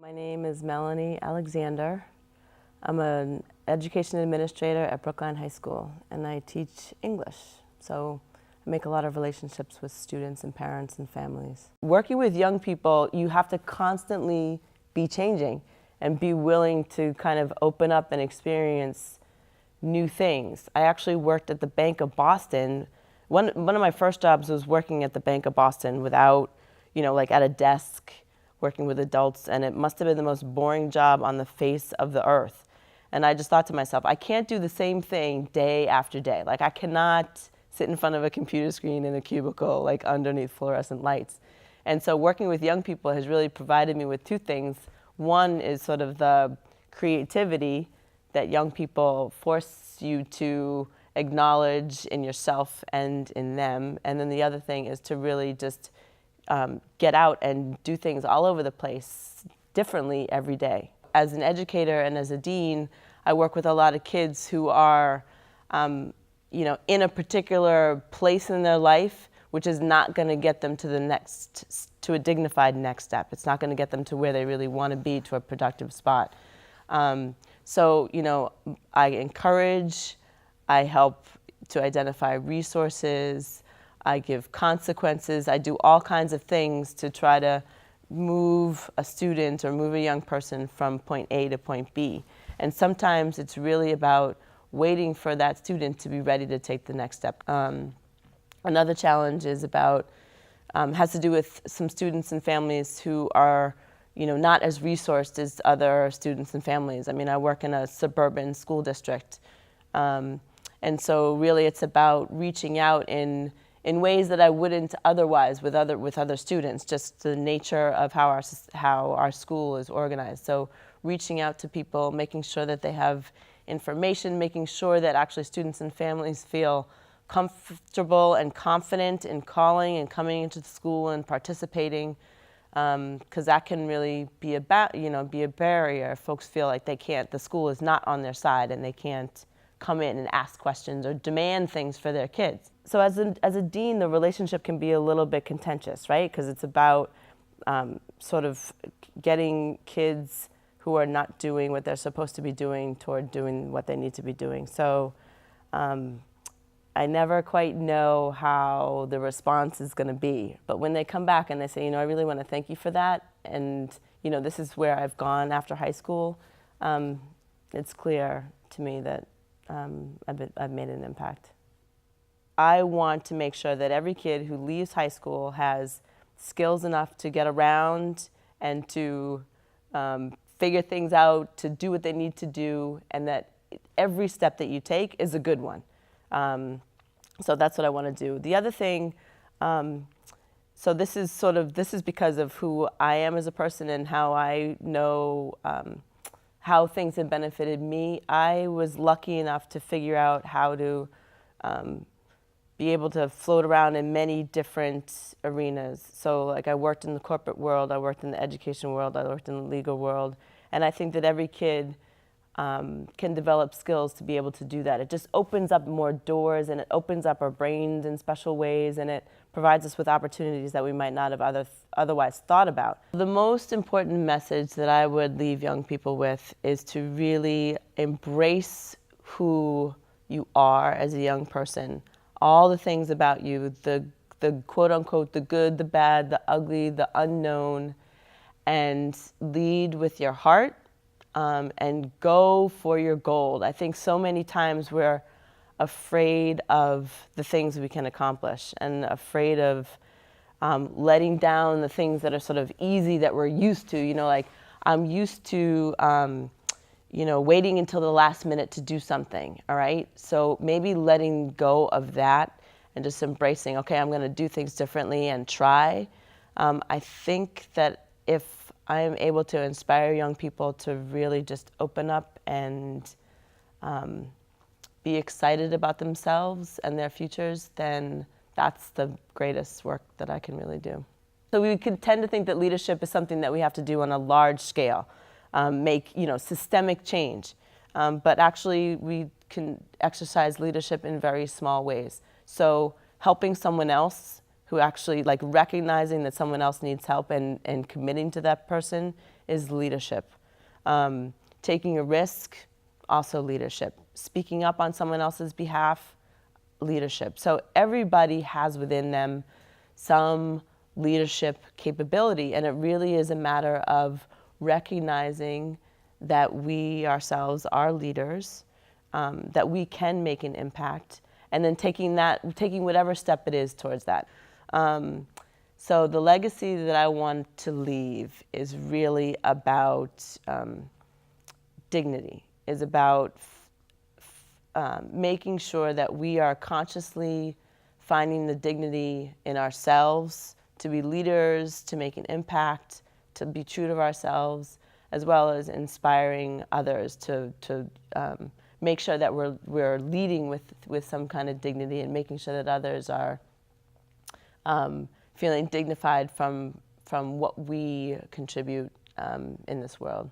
My name is Melanee Alexander. I'm an education administrator at Brookline High School, and I teach English. So I make a lot of relationships with students and parents and families. Working with young people, you have to constantly be changing and be willing to kind of open up and experience new things. I actually worked at the Bank of Boston. One of my first jobs was working at the Bank of Boston without, like at a desk, working with adults, and it must have been the most boring job on the face of the earth. And I just thought to myself, I can't do the same thing day after day. Like, I cannot sit in front of a computer screen in a cubicle, like underneath fluorescent lights. And so working with young people has really provided me with two things. One is sort of the creativity that young people force you to acknowledge in yourself and in them. And then the other thing is to really just get out and do things all over the place differently every day. As an educator and as a dean, I work with a lot of kids who are, in a particular place in their life, which is not going to get them to a dignified next step. It's not going to get them to where they really want to be, to a productive spot. So, I encourage, I help to identify resources, I give consequences, I do all kinds of things to try to move a student or move a young person from point A to point B. And sometimes it's really about waiting for that student to be ready to take the next step. Another challenge is has to do with some students and families who are not as resourced as other students and families. I mean, I work in a suburban school district. And so really it's about reaching out in ways that I wouldn't otherwise with other students, just the nature of how our school is organized. So reaching out to people, making sure that they have information, making sure that actually students and families feel comfortable and confident in calling and coming into the school and participating, because that can really be a barrier. Folks feel like the school is not on their side and they can't come in and ask questions or demand things for their kids. So as a dean, the relationship can be a little bit contentious, right? Because it's about sort of getting kids who are not doing what they're supposed to be doing toward doing what they need to be doing. So I never quite know how the response is going to be. But when they come back and they say, I really want to thank you for that, and this is where I've gone after high school, it's clear to me that I've made an impact. I want to make sure that every kid who leaves high school has skills enough to get around and to figure things out, to do what they need to do, and that every step that you take is a good one. So that's what I want to do. The other thing, so this is because of who I am as a person and how I know how things have benefited me. I was lucky enough to figure out how to be able to float around in many different arenas. So like I worked in the corporate world, I worked in the education world, I worked in the legal world, and I think that every kid can develop skills to be able to do that. It just opens up more doors, and it opens up our brains in special ways, and it provides us with opportunities that we might not have otherwise thought about. The most important message that I would leave young people with is to really embrace who you are as a young person. All the things about you, the quote unquote, the good, the bad, the ugly, the unknown, and lead with your heart and go for your gold. I think so many times we're afraid of the things we can accomplish and afraid of letting down the things that are sort of easy that we're used to. Like I'm used to waiting until the last minute to do something, all right? So maybe letting go of that and just embracing, okay, I'm going to do things differently and try. I think that if I am able to inspire young people to really just open up and be excited about themselves and their futures, then that's the greatest work that I can really do. So we could tend to think that leadership is something that we have to do on a large scale, make systemic change. But actually we can exercise leadership in very small ways. So helping someone else who actually, like recognizing that someone else needs help and committing to that person is leadership. Taking a risk, also leadership. Speaking up on someone else's behalf, leadership. So everybody has within them some leadership capability, and it really is a matter of recognizing that we ourselves are leaders, that we can make an impact, and then taking whatever step it is towards that. So the legacy that I want to leave is really about dignity, is about making sure that we are consciously finding the dignity in ourselves to be leaders, to make an impact, to be true to ourselves, as well as inspiring others to make sure that we're leading with some kind of dignity, and making sure that others are feeling dignified from what we contribute in this world.